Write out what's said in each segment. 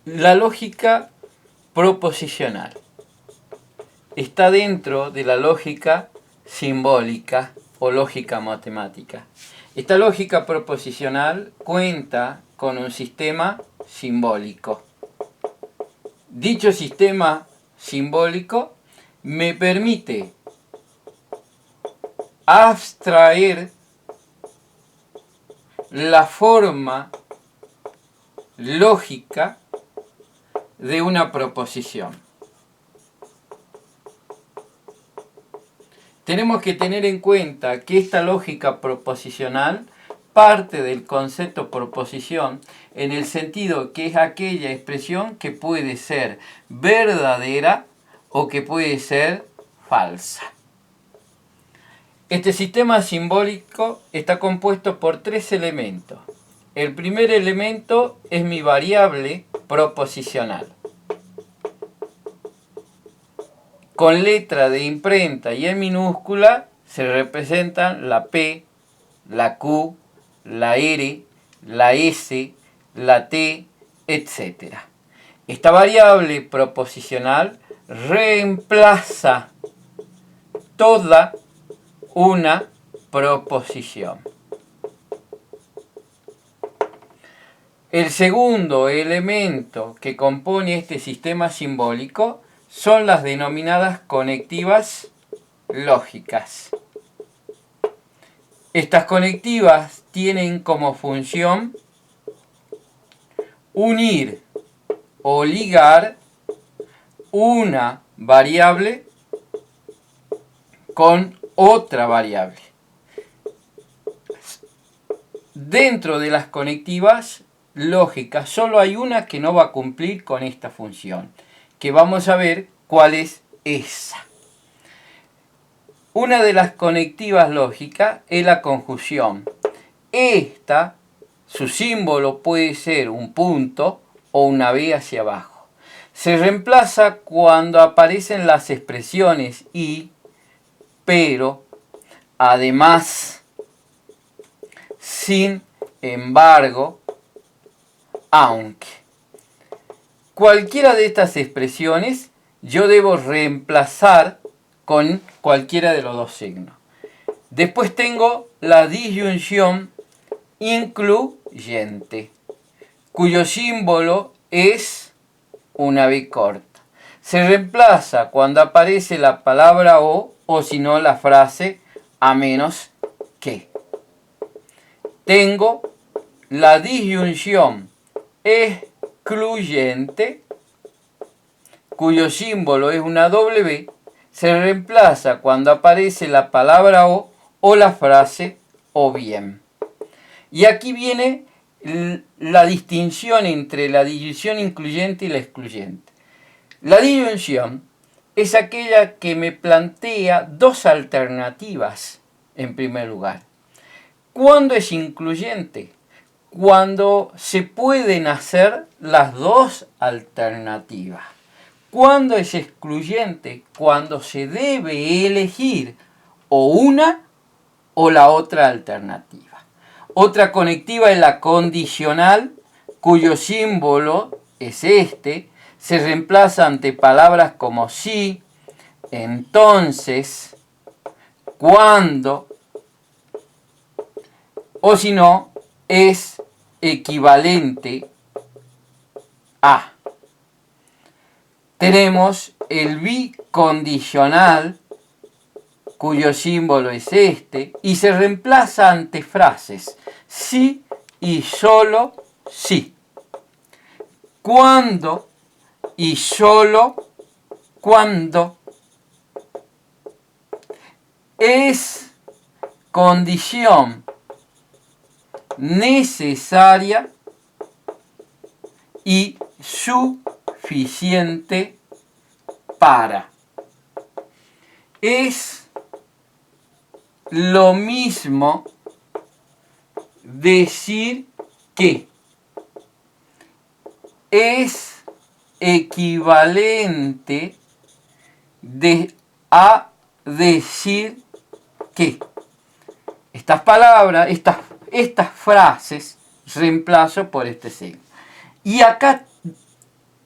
La lógica proposicional está dentro de la lógica simbólica o lógica matemática. Esta lógica proposicional cuenta con un sistema simbólico. Dicho sistema simbólico me permite abstraer la forma lógica de una proposición. Tenemos que tener en cuenta que esta lógica proposicional parte del concepto proposición en el sentido que es aquella expresión que puede ser verdadera o que puede ser falsa. Este sistema simbólico está compuesto por tres elementos. El primer elemento es mi variable proposicional. Con letra de imprenta y en minúscula se representan la P, la Q, la R, la S, la T, etc. Esta variable proposicional reemplaza toda una proposición. El segundo elemento que compone este sistema simbólico son las denominadas conectivas lógicas. Estas conectivas tienen como función unir o ligar una variable con otra variable. Dentro de las conectivas lógicas solo hay una que no va a cumplir con esta función, que vamos a ver cuál es esa. Una de las conectivas lógicas es la conjunción. Esta, su símbolo puede ser un punto o una B hacia abajo. Se reemplaza cuando aparecen las expresiones y, pero, además, sin embargo, aunque. Cualquiera de estas expresiones yo debo reemplazar con cualquiera de los dos signos. Después tengo la disyunción incluyente, cuyo símbolo es una B corta. Se reemplaza cuando aparece la palabra o si no la frase a menos que. Tengo la disyunción excluyente, cuyo símbolo es una W, se reemplaza cuando aparece la palabra o la frase o bien. Y aquí viene la distinción entre la disyunción incluyente y la excluyente. La disyunción es aquella que me plantea dos alternativas en primer lugar. ¿Cuándo es incluyente? Cuando se pueden hacer las dos alternativas. ¿Cuándo es excluyente? Cuando se debe elegir o una o la otra alternativa. Otra conectiva es la condicional, cuyo símbolo es este. Se reemplaza ante palabras como si, entonces, cuando, o si no, es equivalente a. Tenemos el bicondicional, cuyo símbolo es este, y se reemplaza ante frases sí y solo sí. Cuando y solo cuando. Es condición necesaria y suficiente para. Es lo mismo decir que. Es equivalente a decir que. Estas palabras, estas frases, reemplazo por este signo. Y acá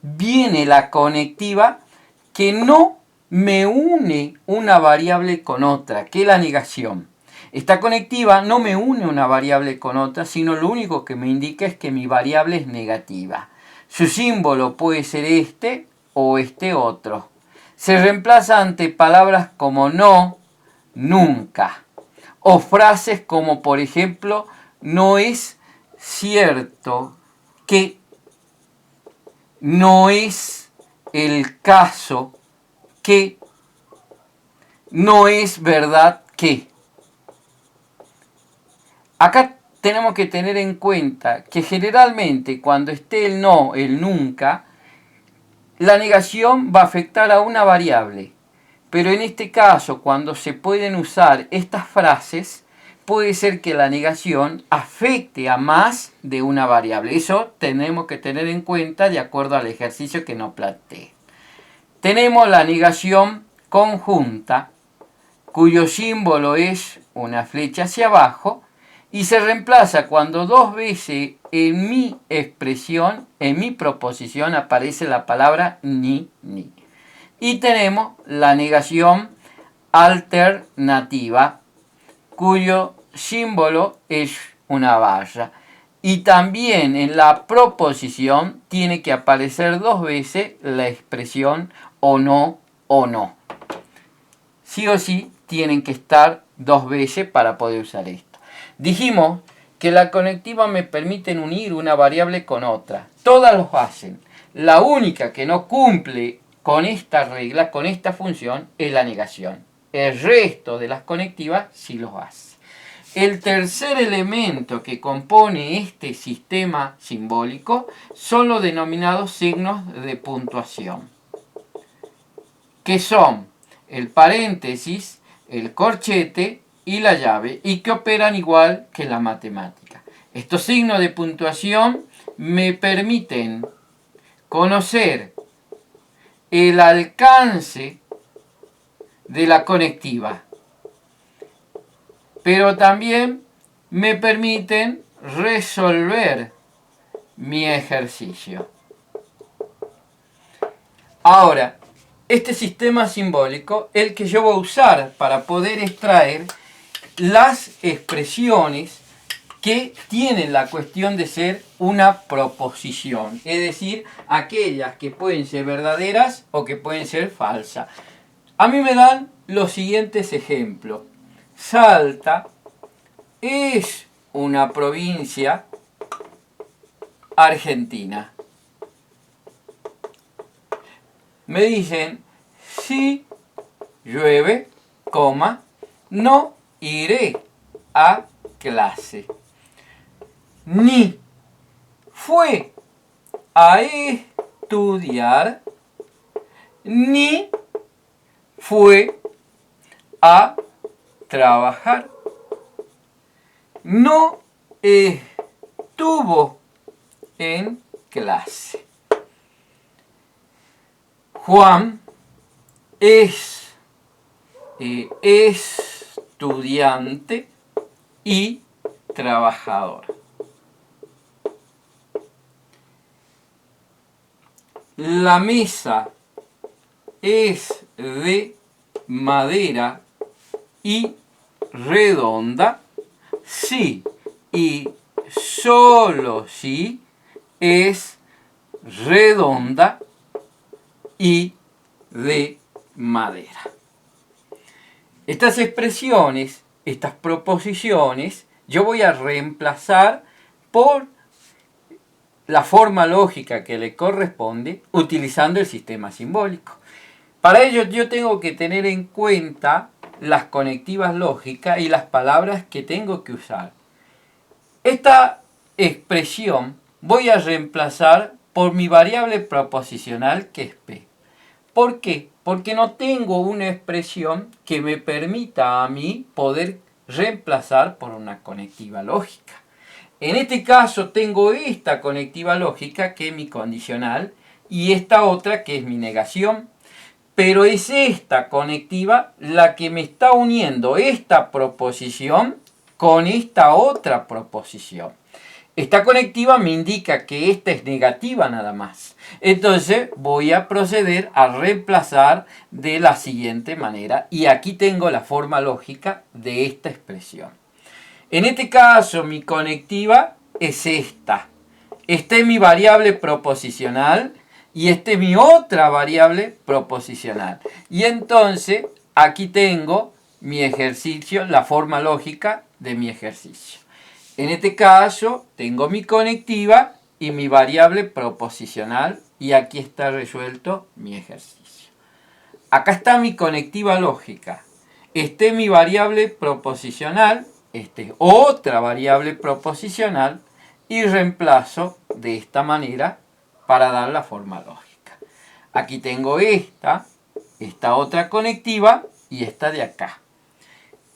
viene la conectiva que no me une una variable con otra, que es la negación. Esta conectiva no me une una variable con otra, sino lo único que me indica es que mi variable es negativa. Su símbolo puede ser este o este otro. Se reemplaza ante palabras como no, nunca. O frases como, por ejemplo, no es cierto que, no es el caso que, no es verdad que. Acá tenemos que tener en cuenta que generalmente cuando esté el no, el nunca, la negación va a afectar a una variable. Pero en este caso, cuando se pueden usar estas frases, puede ser que la negación afecte a más de una variable. Eso tenemos que tener en cuenta de acuerdo al ejercicio que nos planteé. Tenemos la negación conjunta, cuyo símbolo es una flecha hacia abajo, y se reemplaza cuando dos veces en mi expresión, en mi proposición, aparece la palabra ni. Y tenemos la negación alternativa, cuyo símbolo es una barra. Y también en la proposición tiene que aparecer dos veces la expresión o no. Sí o sí tienen que estar dos veces para poder usar esto. Dijimos que la conectiva me permiten unir una variable con otra. Todas lo hacen. La única que no cumple con esta regla, con esta función, es la negación. El resto de las conectivas sí lo hace. El tercer elemento que compone este sistema simbólico son los denominados signos de puntuación, que son el paréntesis, el corchete y la llave, y que operan igual que la matemática. Estos signos de puntuación me permiten conocer el alcance de la conectiva, pero también me permiten resolver mi ejercicio. Ahora, este sistema simbólico es el que yo voy a usar para poder extraer las expresiones que tienen la cuestión de ser una proposición, es decir, aquellas que pueden ser verdaderas o que pueden ser falsas. A mí me dan los siguientes ejemplos. Salta es una provincia argentina. Me dicen, si llueve, no iré a clase. Ni fue a estudiar, ni fue a trabajar. No estuvo en clase. Juan es estudiante y trabajador. La mesa es de madera y redonda, sí y solo si es redonda y de madera. Estas expresiones, estas proposiciones, yo voy a reemplazar por la forma lógica que le corresponde utilizando el sistema simbólico. Para ello yo tengo que tener en cuenta las conectivas lógicas y las palabras que tengo que usar. Esta expresión voy a reemplazar por mi variable proposicional que es P. ¿Por qué? Porque no tengo una expresión que me permita a mí poder reemplazar por una conectiva lógica. En este caso tengo esta conectiva lógica que es mi condicional y esta otra que es mi negación. Pero es esta conectiva la que me está uniendo esta proposición con esta otra proposición. Esta conectiva me indica que esta es negativa nada más. Entonces voy a proceder a reemplazar de la siguiente manera. Y aquí tengo la forma lógica de esta expresión. En este caso mi conectiva es esta. Esta es mi variable proposicional y esta es mi otra variable proposicional. Y entonces aquí tengo mi ejercicio, la forma lógica de mi ejercicio. En este caso tengo mi conectiva y mi variable proposicional y aquí está resuelto mi ejercicio. Acá está mi conectiva lógica. Esta es mi variable proposicional, esta es otra variable proposicional y reemplazo de esta manera para dar la forma lógica. Aquí tengo esta otra conectiva y esta de acá.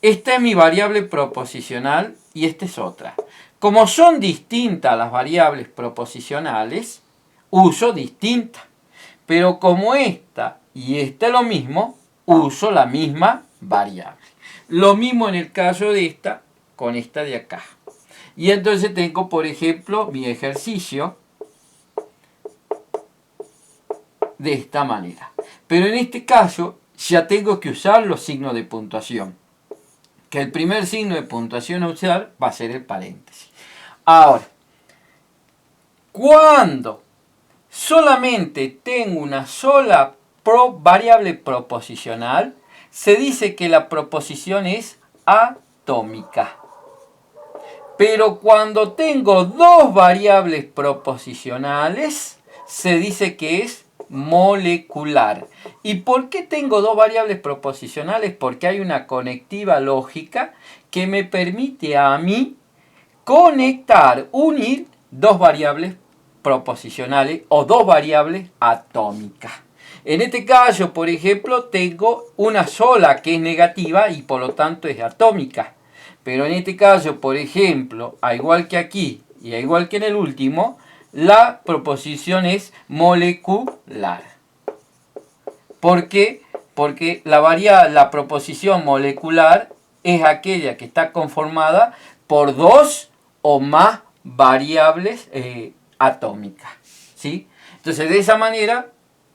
Esta es mi variable proposicional y esta es otra. Como son distintas las variables proposicionales, uso distinta. Pero como esta y esta es lo mismo, uso la misma variable. Lo mismo en el caso de esta con esta de acá. Y entonces tengo, por ejemplo, mi ejercicio de esta manera. Pero en este caso ya tengo que usar los signos de puntuación. Que el primer signo de puntuación a usar va a ser el paréntesis. Ahora, cuando solamente tengo una sola variable proposicional, se dice que la proposición es atómica. Pero cuando tengo dos variables proposicionales, se dice que es molecular. ¿Y por qué tengo dos variables proposicionales? Porque hay una conectiva lógica que me permite a mí conectar, unir dos variables proposicionales o dos variables atómicas. En este caso, por ejemplo, tengo una sola que es negativa y por lo tanto es atómica. Pero en este caso, por ejemplo, al igual que aquí y al igual que en el último, la proposición es molecular. ¿Por qué? Porque la proposición molecular es aquella que está conformada por dos o más variables atómicas. ¿Sí? Entonces, de esa manera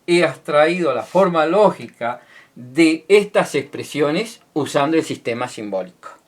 he extraído la forma lógica de estas expresiones usando el sistema simbólico.